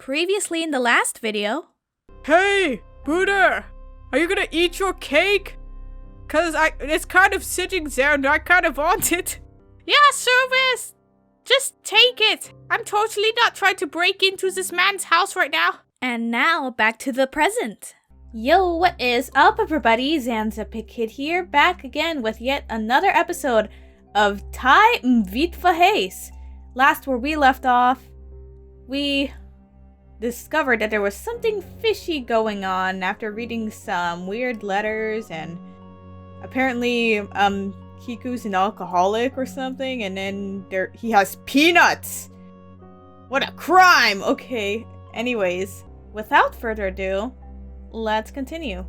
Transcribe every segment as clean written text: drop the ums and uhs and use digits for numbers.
Previously in the last video. Hey, Buddha! Are you gonna eat your cake? Cause it's kind of sitting there and I kind of want it. Yeah, service! Just take it! I'm totally not trying to break into this man's house right now. And now, back to the present. Yo, what is up everybody? ZanZEpicKidd here, back again with yet another episode of TYMVITFAHASE. Last where we left off, we discovered that there was something fishy going on after reading some weird letters, and apparently, Kiku's an alcoholic or something, and then he has peanuts! What a crime! Okay, anyways, without further ado, let's continue.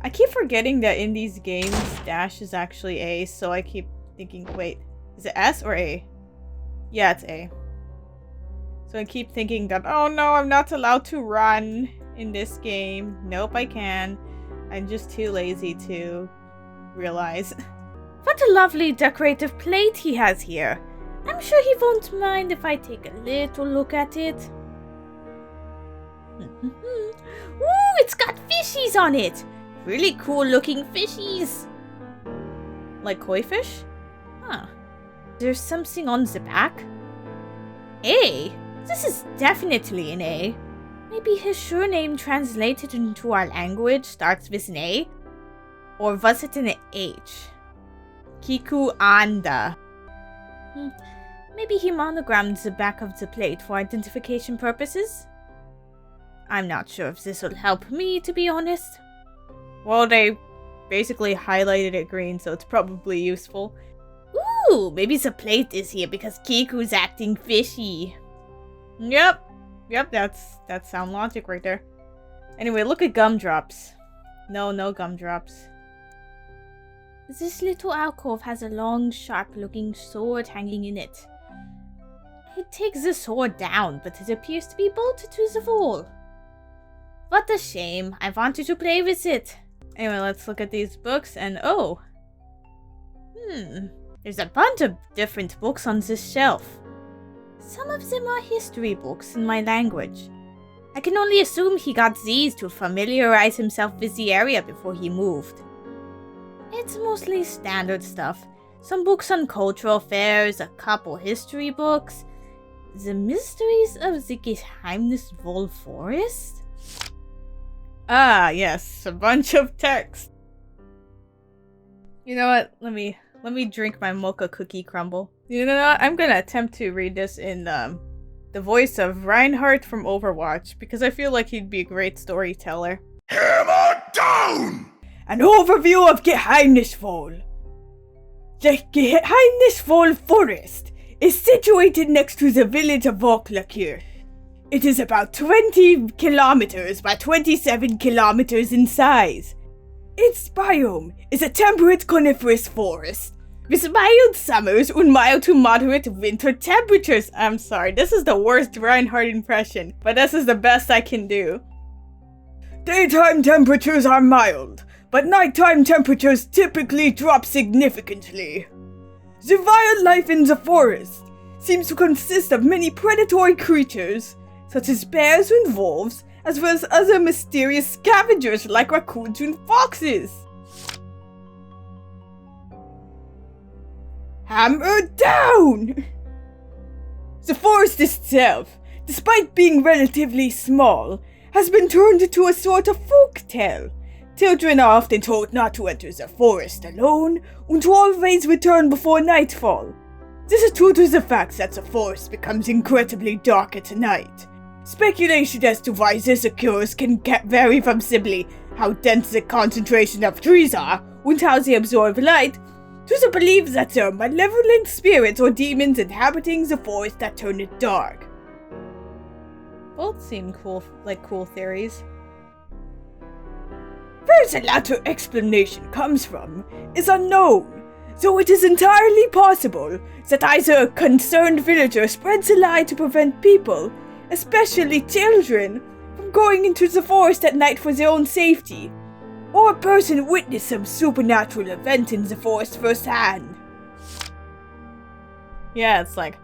I keep forgetting that in these games, dash is actually A, so I keep thinking, wait, is it S or A? Yeah, it's A. So I keep thinking that, oh no, I'm not allowed to run in this game. Nope, I can. I'm just too lazy to realize. What a lovely decorative plate he has here. I'm sure he won't mind if I take a little look at it. Ooh, it's got fishies on it! Really cool looking fishies! Like koi fish? Huh. There's something on the back? A? This is definitely an A. Maybe his surname translated into our language starts with an A? Or was it an H? Kiku Anda. Maybe he monogrammed the back of the plate for identification purposes? I'm not sure if this will help me, to be honest. Well, they basically highlighted it green, so it's probably useful. Ooh, maybe the plate is here because Kiku's acting fishy. Yep, that's sound logic right there. Anyway, look at gumdrops. No gumdrops. This little alcove has a long, sharp-looking sword hanging in it. He takes the sword down, but it appears to be bolted to the wall. What a shame. I wanted to play with it. Anyway, let's look at these books and oh. There's a bunch of different books on this shelf. Some of them are history books in my language. I can only assume he got these to familiarize himself with the area before he moved. It's mostly standard stuff. Some books on cultural affairs, a couple history books. The Mysteries of the Geheimnisvoll Forest? Ah, yes, a bunch of text. You know what? Let me drink my mocha cookie crumble. You know what? I'm gonna attempt to read this in the voice of Reinhardt from Overwatch, because I feel like he'd be a great storyteller. Hammer down! An overview of Geheimnisvoll. The Geheimnisvoll Forest is situated next to the village of Vauclakir. It is about 20 kilometers by 27 kilometers in size. Its biome is a temperate coniferous forest with mild summers and mild to moderate winter temperatures. I'm sorry, this is the worst Reinhardt impression, but this is the best I can do. Daytime temperatures are mild, but nighttime temperatures typically drop significantly. The wildlife in the forest seems to consist of many predatory creatures, such as bears and wolves, as well as other mysterious scavengers like raccoons and foxes. Hammer down! The forest itself, despite being relatively small, has been turned into a sort of folk tale. Children are often told not to enter the forest alone, and to always return before nightfall. This is due to the fact that the forest becomes incredibly dark at night. Speculation as to why this occurs can vary from simply how dense the concentration of trees are and how they absorb light, to the belief that there are malevolent spirits or demons inhabiting the forest that turn it dark. Both seem cool theories. Where the latter explanation comes from is unknown, though it is entirely possible that either a concerned villager spreads a lie to prevent people, especially children, from going into the forest at night for their own safety, or a person witnessed some supernatural event in the forest firsthand. Yeah, it's like,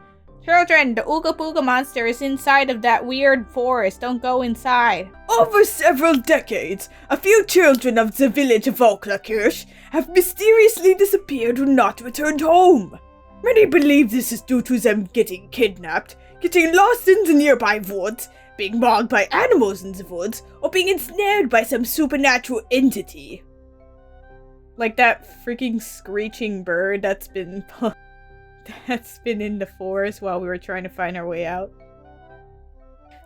Children, the Ooga Booga monster is inside of that weird forest. Don't go inside. Over several decades, a few children of the village of Oklakirch have mysteriously disappeared or not returned home. Many believe this is due to them getting kidnapped, getting lost in the nearby woods, being mauled by animals in the woods, or being ensnared by some supernatural entity. Like that freaking screeching bird that's been in the forest while we were trying to find our way out.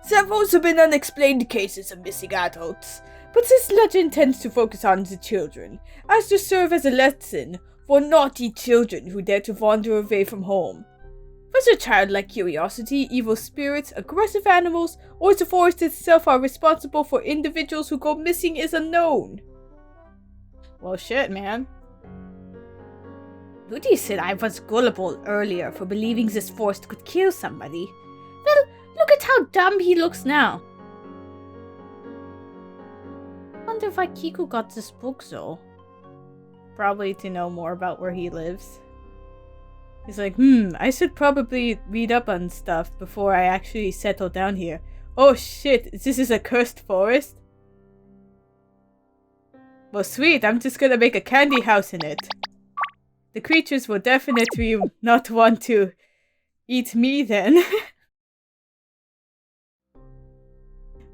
Several have been unexplained cases of missing adults, but this legend tends to focus on the children, as to serve as a lesson for naughty children who dare to wander away from home. Whether childlike curiosity, evil spirits, aggressive animals, or the forest itself are responsible for individuals who go missing is unknown. Well, shit, man. Ludwig said I was gullible earlier for believing this forest could kill somebody. Well, look at how dumb he looks now. I wonder why Kiku got this book though. Probably to know more about where he lives. He's like, I should probably read up on stuff before I actually settle down here. Oh shit, this is a cursed forest? Well sweet, I'm just gonna make a candy house in it. The creatures will definitely not want to eat me then.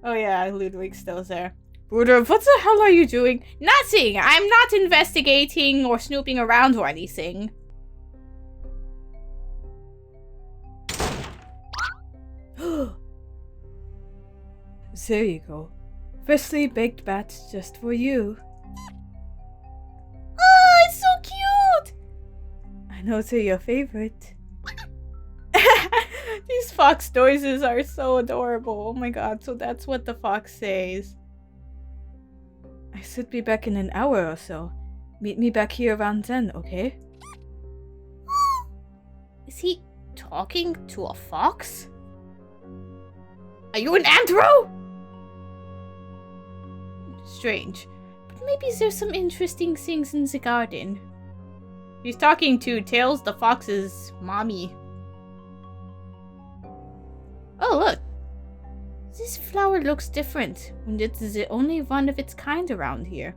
Oh yeah, Ludwig's still there. Bruder, what the hell are you doing? Nothing! I'm not investigating or snooping around or anything. There you go. Freshly baked bats just for you. Oh, it's so cute! I know they're your favorite. These fox noises are so adorable. Oh my god, so that's what the fox says. I should be back in an hour or so. Meet me back here around then, okay? Is he talking to a fox? Are you an andro? Strange. But maybe there's some interesting things in the garden. He's talking to Tails the fox's mommy. Oh, look. This flower looks different, and it's the only one of its kind around here.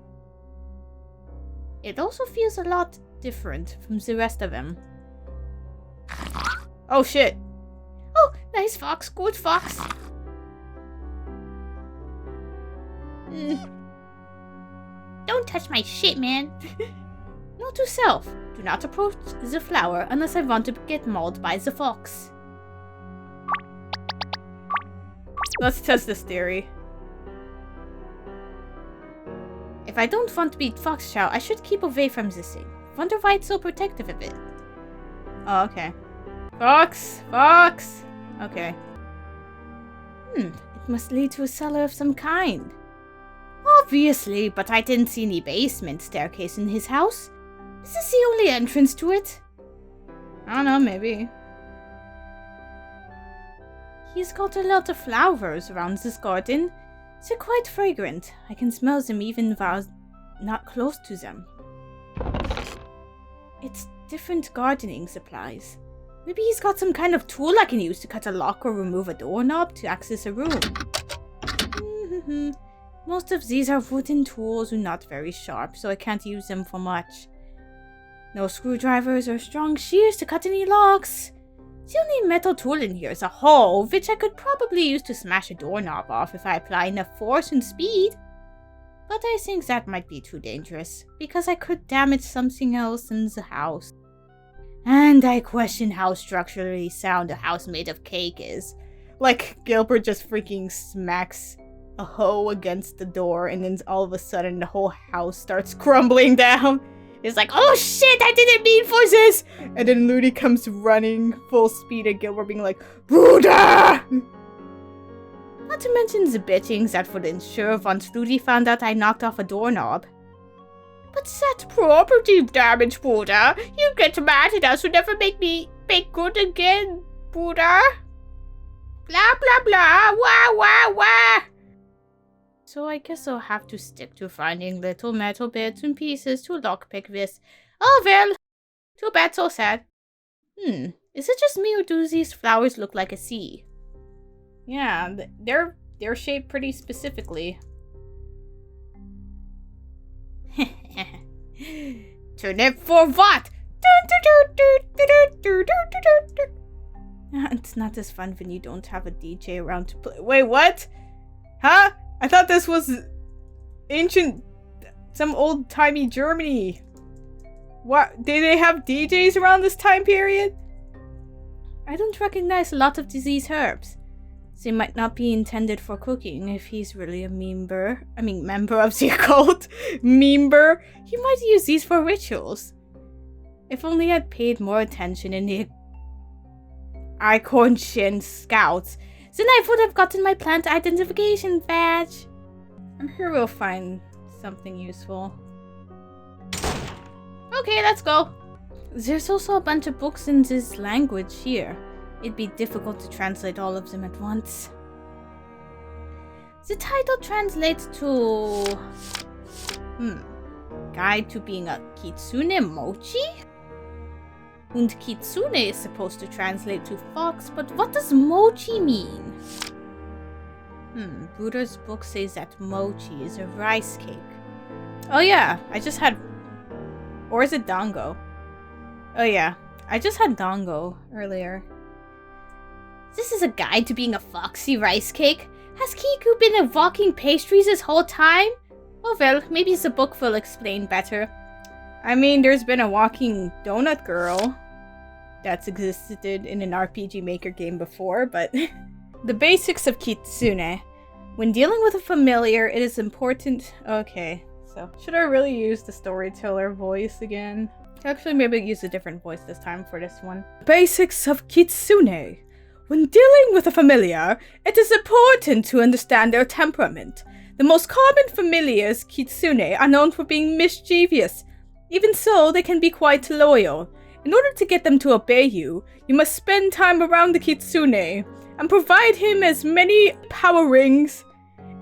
It also feels a lot different from the rest of them. Oh shit. Oh, nice fox, good fox. Don't touch my shit, man. Note to self, do not approach the flower unless I want to get mauled by the fox. Let's test this theory. If I don't want to be fox chow, I should keep away from this thing. Wonder why it's so protective of it. Oh, okay. Fox! Fox! Okay. It must lead to a cellar of some kind. Obviously, but I didn't see any basement staircase in his house. Is this the only entrance to it? I don't know, maybe. He's got a lot of flowers around this garden. They're quite fragrant. I can smell them even while not close to them. It's different gardening supplies. Maybe he's got some kind of tool I can use to cut a lock or remove a doorknob to access a room. Most of these are wooden tools and not very sharp, so I can't use them for much. No screwdrivers or strong shears to cut any locks. The only metal tool in here is a hoe, which I could probably use to smash a doorknob off if I apply enough force and speed. But I think that might be too dangerous, because I could damage something else in the house. And I question how structurally sound a house made of cake is. Like, Gilbert just freaking smacks a hoe against the door, and then all of a sudden the whole house starts crumbling down. It's like, oh shit, I didn't mean for this! And then Ludi comes running full speed at Gilbert being like, Buddha! Not to mention the bettings that would ensure once Ludi found out I knocked off a doorknob. But that property damage, Buddha. You get mad at us and never make me make good again, Buddha. Blah blah blah, wah wah wah! So I guess I'll have to stick to finding little metal bits and pieces to lockpick this. Oh well, too bad, so sad. Is it just me or do these flowers look like a sea? Yeah, they're shaped pretty specifically. Turn it for what? It's not as fun when you don't have a DJ around to play. Wait, what? Huh? I thought this was ancient, some old-timey Germany. What? Did they have DJs around this time period? I don't recognize a lot of these herbs. They might not be intended for cooking if he's really a member of the occult. Member? He might use these for rituals. If only I'd paid more attention in the Iconscience Scouts, then I would have gotten my plant identification badge. I'm sure we'll find something useful. Okay, let's go. There's also a bunch of books in this language here. It'd be difficult to translate all of them at once. The title translates to... Guide to being a Kitsune Mochi? And Kitsune is supposed to translate to fox, but what does Mochi mean? Buddha's book says that Mochi is a rice cake. Oh yeah, I just had... Or is it Dango? Oh yeah, I just had Dango earlier. This is a guide to being a foxy rice cake? Has Kiku been a walking pastries this whole time? Oh well, maybe the book will explain better. I mean, there's been a walking donut girl that's existed in an RPG Maker game before, but... The basics of Kitsune. When dealing with a familiar, it is important... Okay, so... Should I really use the storyteller voice again? Actually, maybe I'll use a different voice this time for this one. Basics of Kitsune. When dealing with a familiar, it is important to understand their temperament. The most common familiars, Kitsune, are known for being mischievous. Even so, they can be quite loyal. In order to get them to obey you, you must spend time around the Kitsune and provide him as many power rings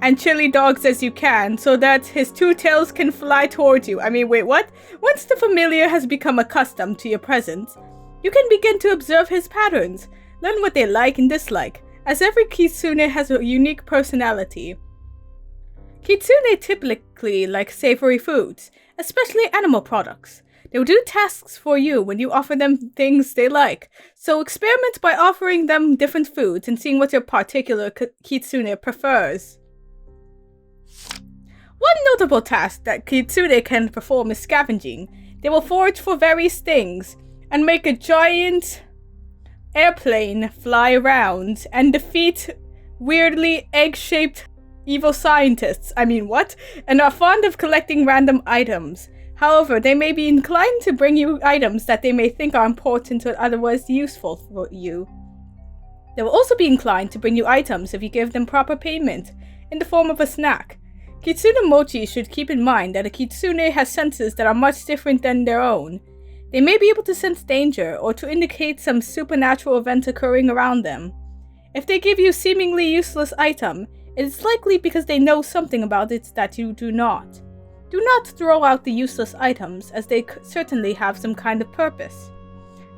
and chili dogs as you can so that his two tails can fly towards you. I mean, wait, what? Once the familiar has become accustomed to your presence, you can begin to observe his patterns, learn what they like and dislike, as every Kitsune has a unique personality. Kitsune typically like savory foods, especially animal products. They will do tasks for you when you offer them things they like, so experiment by offering them different foods and seeing what your particular Kitsune prefers. One notable task that Kitsune can perform is scavenging. They will forage for various things and make a giant airplane fly around and defeat weirdly egg-shaped evil scientists. I mean, what? And are fond of collecting random items. However, they may be inclined to bring you items that they may think are important or otherwise useful for you. They will also be inclined to bring you items if you give them proper payment, in the form of a snack. Kitsune Mochi should keep in mind that a Kitsune has senses that are much different than their own. They may be able to sense danger or to indicate some supernatural event occurring around them. If they give you a seemingly useless item, it is likely because they know something about it that you do not. Do not throw out the useless items, as they certainly have some kind of purpose.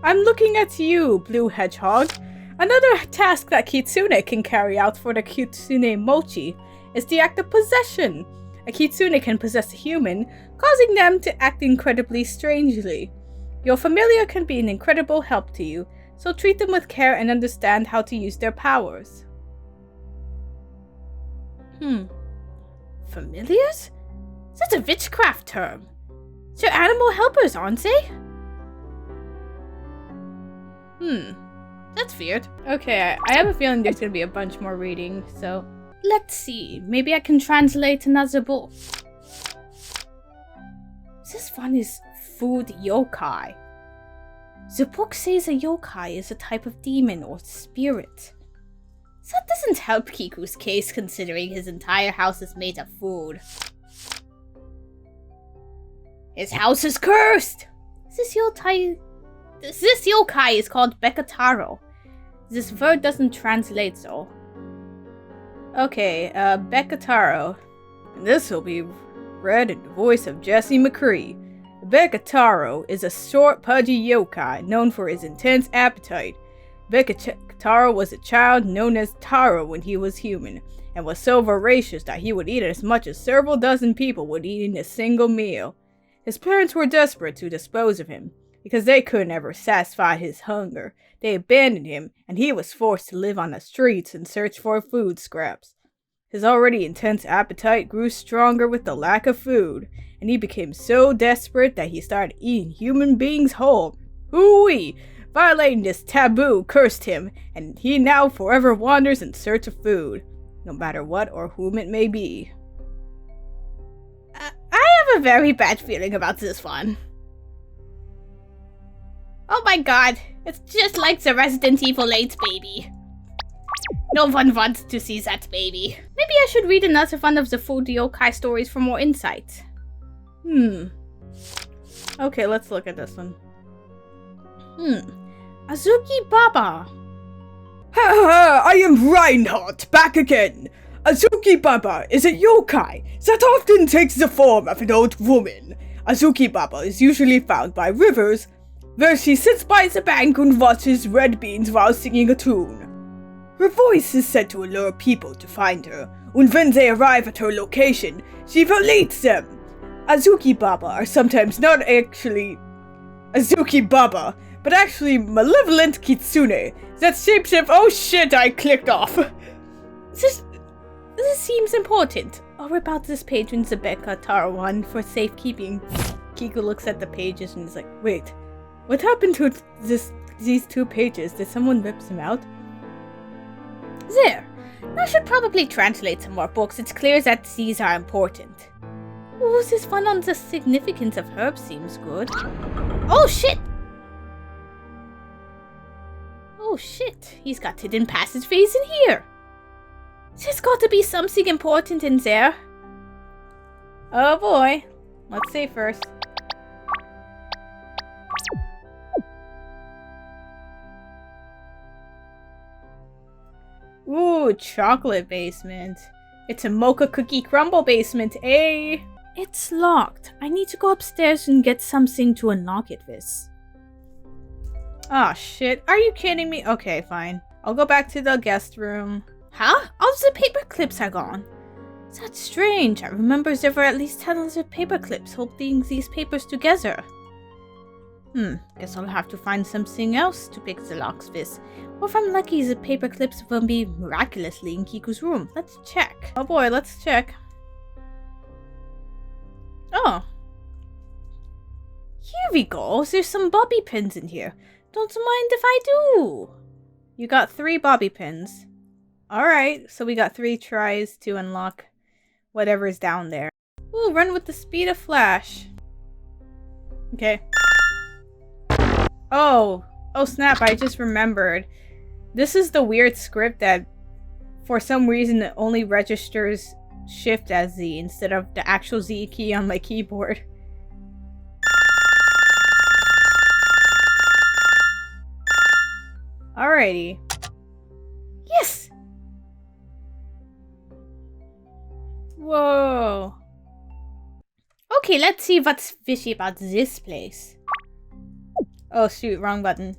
I'm looking at you, Blue Hedgehog. Another task that Kitsune can carry out for the Kitsune Mochi is the act of possession. A Kitsune can possess a human, causing them to act incredibly strangely. Your familiar can be an incredible help to you, so treat them with care and understand how to use their powers. Familiars? That's a witchcraft term. They're animal helpers, aren't they? That's weird. Okay, I have a feeling there's gonna be a bunch more reading, so... Let's see, maybe I can translate another book. This one is Food Yokai. The book says a yokai is a type of demon or spirit. That doesn't help Kiku's case considering his entire house is made of food. His house is cursed! This yokai is called Beccataro. This word doesn't translate though. Okay, Beccataro. And this will be read in the voice of Jesse McCree. Beccataro is a short, pudgy yokai known for his intense appetite. Beccataro was a child known as Taro when he was human, and was so voracious that he would eat as much as several dozen people would eat in a single meal. His parents were desperate to dispose of him, because they could never satisfy his hunger. They abandoned him, and he was forced to live on the streets and search for food scraps. His already intense appetite grew stronger with the lack of food, and he became so desperate that he started eating human beings whole. Hooey! Violating this taboo cursed him, and he now forever wanders in search of food, no matter what or whom it may be. I have a very bad feeling about this one. Oh my god, it's just like the Resident Evil 8 baby. No one wants to see that baby. Maybe I should read another one of the food yokai stories for more insight. Okay, let's look at this one. Azuki Baba. Ha ha! I am Reinhardt, back again! Azuki Baba is a yokai that often takes the form of an old woman. Azuki Baba is usually found by rivers, where she sits by the bank and watches red beans while singing a tune. Her voice is said to allure people to find her, and when they arrive at her location, she will lead them. Azuki Baba are sometimes not actually Azuki Baba, but actually malevolent kitsune that shapeshift. Oh shit, I clicked off. This seems important. Or about this page in the Beccataro one for safekeeping. Kiku looks at the pages and is like, wait, what happened to these 2 pages? Did someone rip them out? There. I should probably translate some more books. It's clear that these are important. Ooh, this one on the significance of herbs seems good. Oh shit! Oh shit, he's got hidden passageways in here. There's got to be something important in there. Oh boy. Let's see first. Ooh, chocolate basement. It's a mocha cookie crumble basement, eh? It's locked. I need to go upstairs and get something to unlock it with. Oh shit, are you kidding me? Okay, fine. I'll go back to the guest room. Huh? All the paper clips are gone. That's strange. I remember there were at least 10 other paper clips holding these papers together. Guess I'll have to find something else to pick the locks with. Or if I'm lucky, the paper clips will be miraculously in Kiku's room. Let's check. Oh boy, let's check. Oh. Here we go. There's some bobby pins in here. Don't mind if I do. You got 3 bobby pins. Alright, so we got 3 tries to unlock whatever's down there. Ooh, run with the speed of flash. Okay. Oh snap, I just remembered. This is the weird script that, for some reason, it only registers Shift as Z instead of the actual Z key on my keyboard. Alrighty. Yes! Whoa. Okay, let's see what's fishy about this place. Oh shoot, wrong button.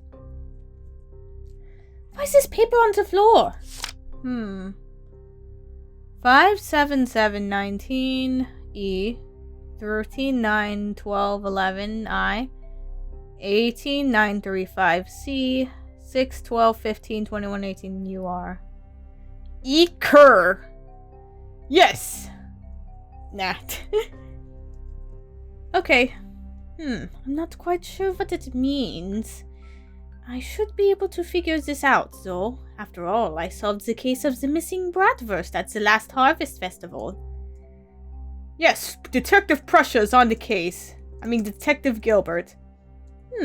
Why is this paper on the floor? 5, 7, 7, 19, E, 13, 9, 12, 11, I, 18, 9, 3, 5, C, 6, 12, 15, 21, 18, U, R. Eker! Yes! Nah. Okay. I'm not quite sure what it means. I should be able to figure this out, though. After all, I solved the case of the missing bratwurst at the last Harvest Festival. Yes, Detective Prussia's on the case. I mean, Detective Gilbert.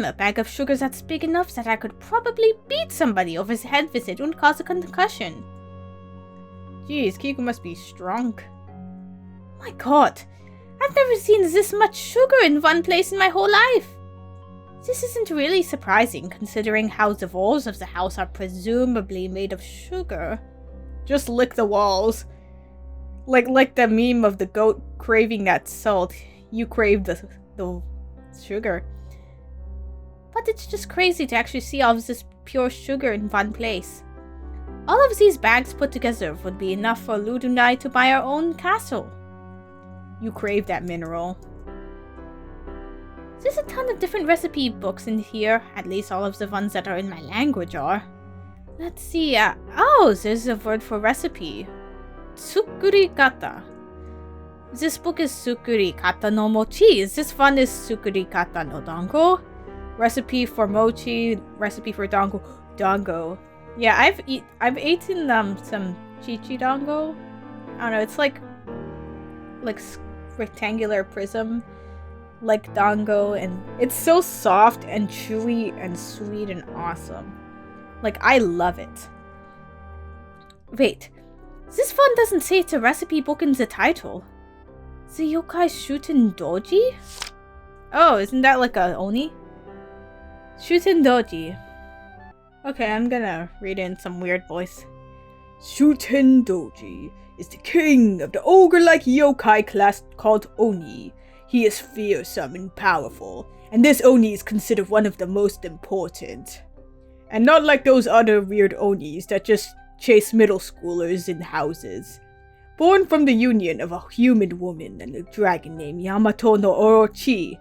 A bag of sugar that's big enough that I could probably beat somebody over the head with it and cause a concussion. Jeez, Kiku must be strong. My god, I've never seen this much sugar in one place in my whole life. This isn't really surprising, considering how the walls of the house are presumably made of sugar. Just lick the walls. Like the meme of the goat craving that salt. You crave the sugar. But it's just crazy to actually see all of this pure sugar in one place. All of these bags put together would be enough for Lud and I to buy our own castle. You crave that mineral. There's a ton of different recipe books in here, at least all of the ones that are in my language are. Let's see, oh, there's a word for recipe. Tsukurikata. This book is Tsukurikata no Mochi. This one is Tsukurikata no Dango. Recipe for mochi, recipe for dango. Dango. Yeah, I've eaten some chichi dango. I don't know, it's like rectangular prism, like dango, and it's so soft and chewy and sweet and awesome. Like, I love it. Wait, this one doesn't say it's a recipe book in the title. The Yokai Shuten Doji? Oh, isn't that like a oni? Shuten Doji. Okay, I'm gonna read it in some weird voice. Shuten Doji is the king of the ogre-like yokai class called Oni. He is fearsome and powerful, and this Oni is considered one of the most important. And not like those other weird Onis that just chase middle schoolers in houses. Born from the union of a human woman and a dragon named Yamato no Orochi,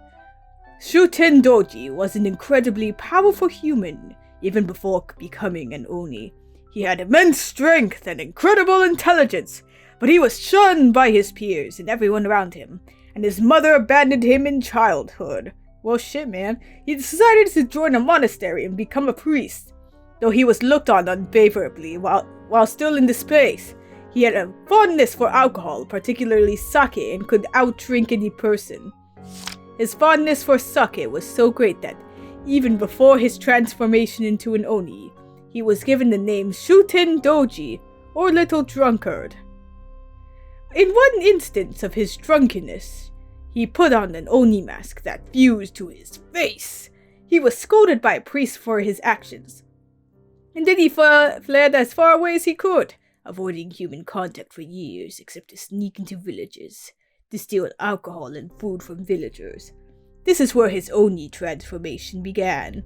Shuten Doji was an incredibly powerful human, even before becoming an Oni. He had immense strength and incredible intelligence, but he was shunned by his peers and everyone around him, and his mother abandoned him in childhood. Well shit, man. He decided to join a monastery and become a priest. Though he was looked on unfavorably while still in disgrace, he had a fondness for alcohol, particularly sake, and could outdrink any person. His fondness for sake was so great that, even before his transformation into an Oni, he was given the name Shuten Doji, or Little Drunkard. In one instance of his drunkenness, he put on an Oni mask that fused to his face. He was scolded by a priest for his actions, and then he fled as far away as he could, avoiding human contact for years except to sneak into villages to steal alcohol and food from villagers. This is where his Oni transformation began.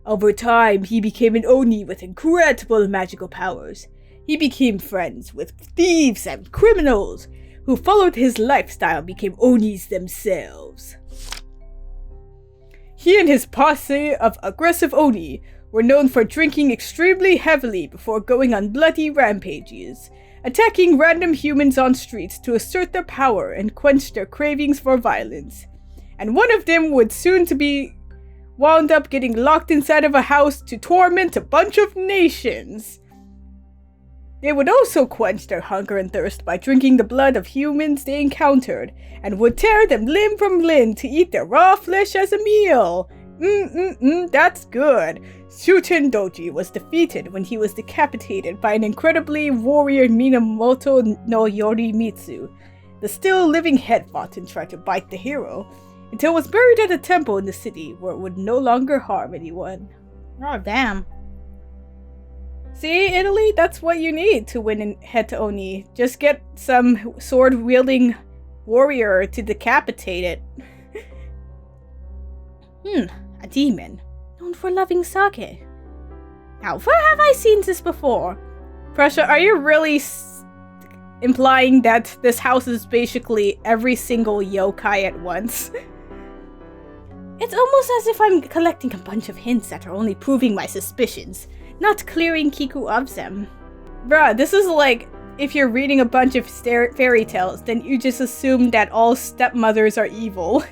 Over time, he became an Oni with incredible magical powers. He became friends with thieves and criminals who followed his lifestyle and became Onis themselves. He and his posse of aggressive Oni were known for drinking extremely heavily before going on bloody rampages, attacking random humans on streets to assert their power and quench their cravings for violence. And one of them would soon to be wound up getting locked inside of a house to torment a bunch of nations. They would also quench their hunger and thirst by drinking the blood of humans they encountered, and would tear them limb from limb to eat their raw flesh as a meal. That's good. Shuten Doji was defeated when he was decapitated by an incredibly warrior Minamoto no Yorimitsu. The still living head fought and tried to bite the hero, until it was buried at a temple in the city where it would no longer harm anyone. Oh, damn. See, Italy, that's what you need to win in Head to Oni. Just get some sword-wielding warrior to decapitate it. A demon, known for loving sake. Now, where have I seen this before? Prussia, are you really implying that this house is basically every single yokai at once? It's almost as if I'm collecting a bunch of hints that are only proving my suspicions, not clearing Kiku of them. Bruh, this is like if you're reading a bunch of fairy tales, then you just assume that all stepmothers are evil.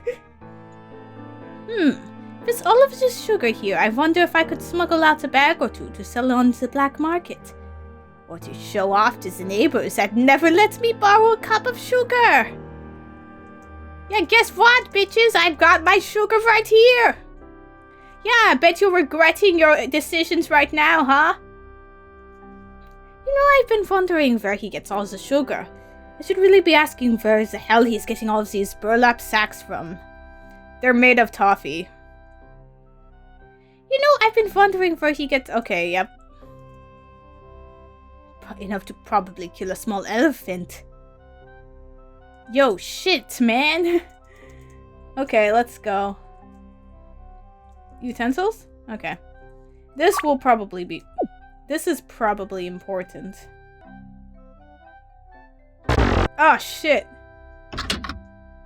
With all of this sugar here, I wonder if I could smuggle out a bag or two to sell on the black market. Or to show off to the neighbors that never let me borrow a cup of sugar. Yeah, guess what, bitches? I've got my sugar right here. Yeah, I bet you're regretting your decisions right now, huh? You know, I've been wondering where he gets all the sugar. I should really be asking where the hell he's getting all of these burlap sacks from. They're made of toffee. You know, I've been wondering where he gets... Okay, yep. Enough to probably kill a small elephant. Yo, shit, man. Okay, let's go. Utensils? Okay. This will probably be... This is probably important. Oh, shit.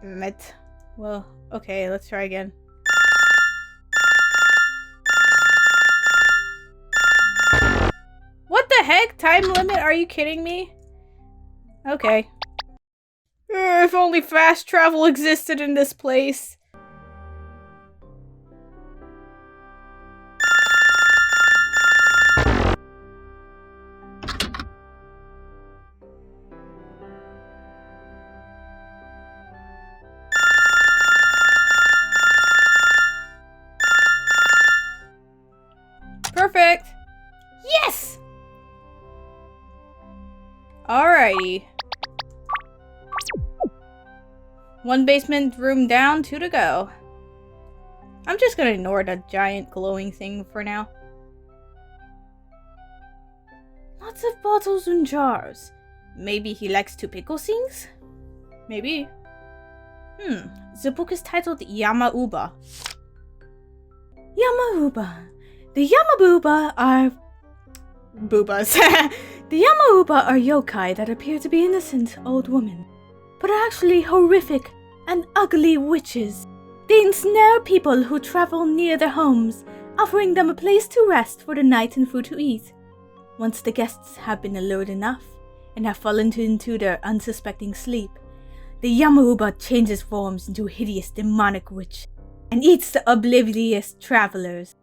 Met. Well, okay, let's try again. What the heck? Time limit? Are you kidding me? Okay. If only fast travel existed in this place. Perfect. Yes! Alrighty. One basement room down, 2 to go. I'm just gonna ignore the giant glowing thing for now. Lots of bottles and jars. Maybe he likes to pickle things? Maybe. The book is titled Yamauba. Yamauba. The Yamauba are... boobas. The Yamauba are yokai that appear to be innocent old women, but are actually horrific and ugly witches. They ensnare people who travel near their homes, offering them a place to rest for the night and food to eat. Once the guests have been alert enough and have fallen into their unsuspecting sleep, the Yamauba changes forms into a hideous demonic witch and eats the oblivious travelers.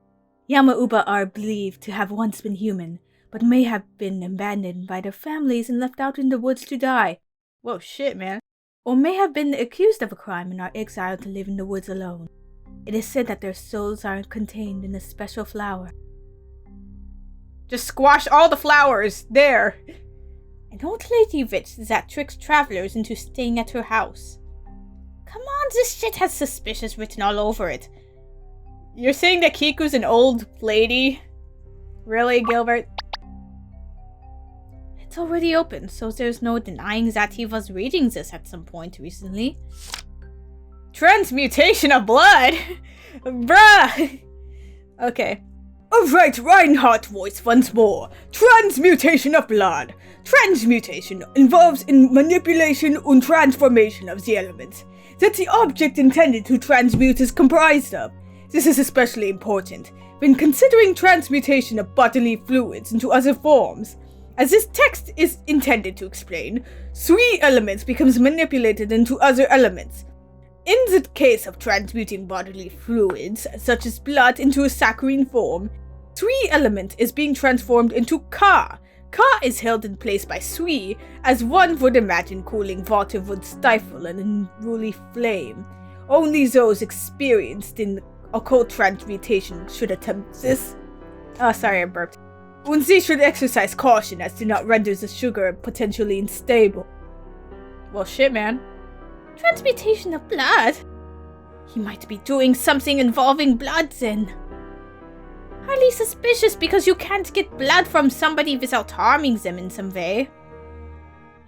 Yamauba are believed to have once been human, but may have been abandoned by their families and left out in the woods to die. Whoa, shit, man. Or may have been accused of a crime and are exiled to live in the woods alone. It is said that their souls are contained in a special flower. Just squash all the flowers. There. An old lady witch that tricks travelers into staying at her house. Come on, this shit has suspicious written all over it. You're saying that Kiku's an old lady? Really, Gilbert? It's already open, so there's no denying that he was reading this at some point recently. Transmutation of Blood? Bruh! Okay. Alright, Reinhardt voice once more. Transmutation of Blood. Transmutation involves in manipulation and transformation of the elements that the object intended to transmute is comprised of. This is especially important when considering transmutation of bodily fluids into other forms. As this text is intended to explain, 3 elements becomes manipulated into other elements. In the case of transmuting bodily fluids, such as blood, into a saccharine form, 3 element is being transformed into Ka. Ka is held in place by 3, as one would imagine cooling water would stifle an unruly flame. Only those experienced in occult transmutation should attempt this. Oh, sorry, I burped. And they should exercise caution as to not render the sugar potentially unstable. Well, shit, man. Transmutation of blood? He might be doing something involving blood then. Highly suspicious because you can't get blood from somebody without harming them in some way.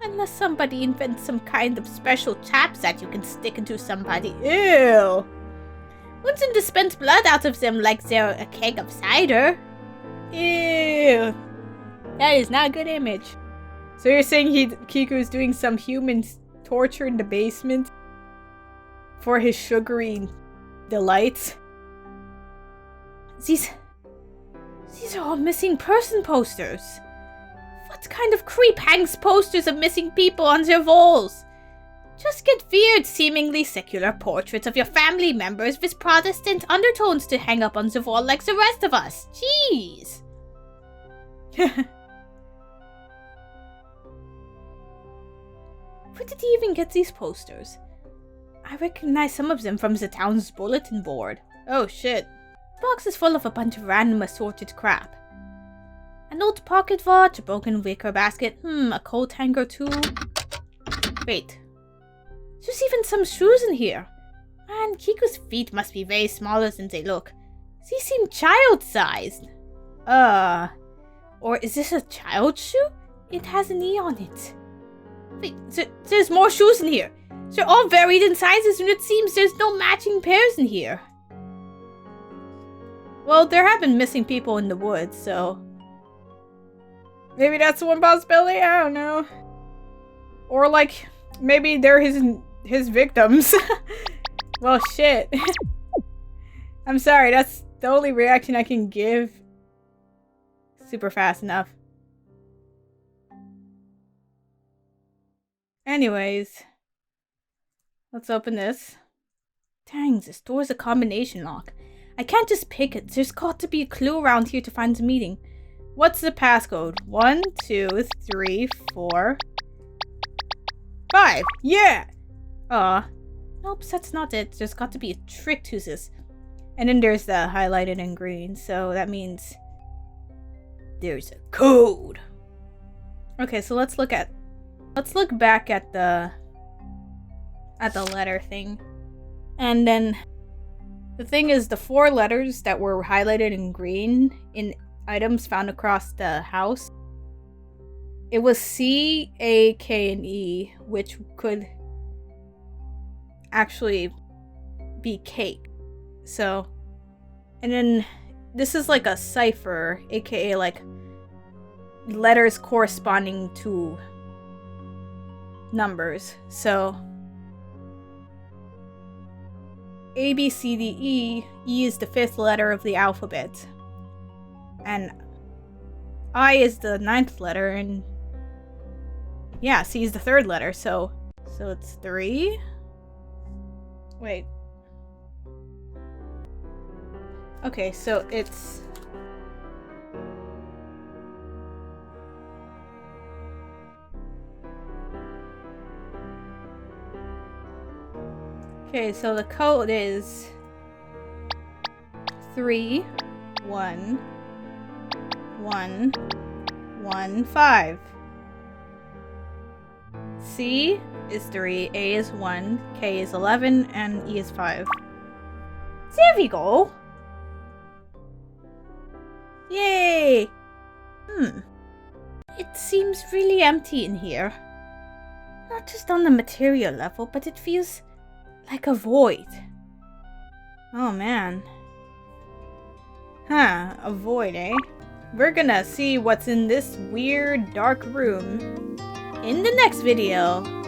Unless somebody invents some kind of special taps that you can stick into somebody. Ew! Wouldn't them dispense blood out of them like they're a keg of cider? Ew! That is not a good image. So you're saying Kiku is doing some human torture in the basement for his sugary delights? These are all missing person posters. What kind of creep hangs posters of missing people on their walls? Just get weird, seemingly secular portraits of your family members with Protestant undertones to hang up on the wall like the rest of us. Jeez. Where did he even get these posters? I recognize some of them from the town's bulletin board. Oh shit. The box is full of a bunch of random assorted crap. An old pocket watch, a broken wicker basket, a coat hanger too. Wait. There's even some shoes in here. Man, Kiku's feet must be way smaller than they look. These seem child-sized. Or is this a child's shoe? It has an E on it. Wait, there's more shoes in here. They're all varied in sizes and it seems there's no matching pairs in here. Well, there have been missing people in the woods, so... maybe that's one possibility? I don't know. Or, like, maybe they're his victims. Well, shit. I'm sorry, that's the only reaction I can give super fast enough. Anyways, let's open this. Dang, this door's a combination lock. I can't just pick it. There's got to be a clue around here to find the meeting. What's the passcode? 1, 2, 3, 4, 5. Yeah! Nope, that's not it. There's got to be a trick to this. And then there's the highlighted in green, so that means there's a code. Okay, so let's look back at the letter thing. And then the thing is, the 4 letters that were highlighted in green in items found across the house, it was C, A, K, and E, which could actually be cake. So, and then this is like a cipher, aka like letters corresponding to numbers. So A, B, C, D, E. E is the 5th letter of the alphabet. And I is the 9th letter, and yeah, C is the 3rd letter, so it's 3? Wait. Okay, so it's... okay, so the code is 3, 1, 1, 1, 5. C is 3, A is 1, K is 11, and E is 5. There we go! Yay! It seems really empty in here. Not just on the material level, but it feels like a void. Oh man. Huh, a void, eh? We're gonna see what's in this weird dark room in the next video.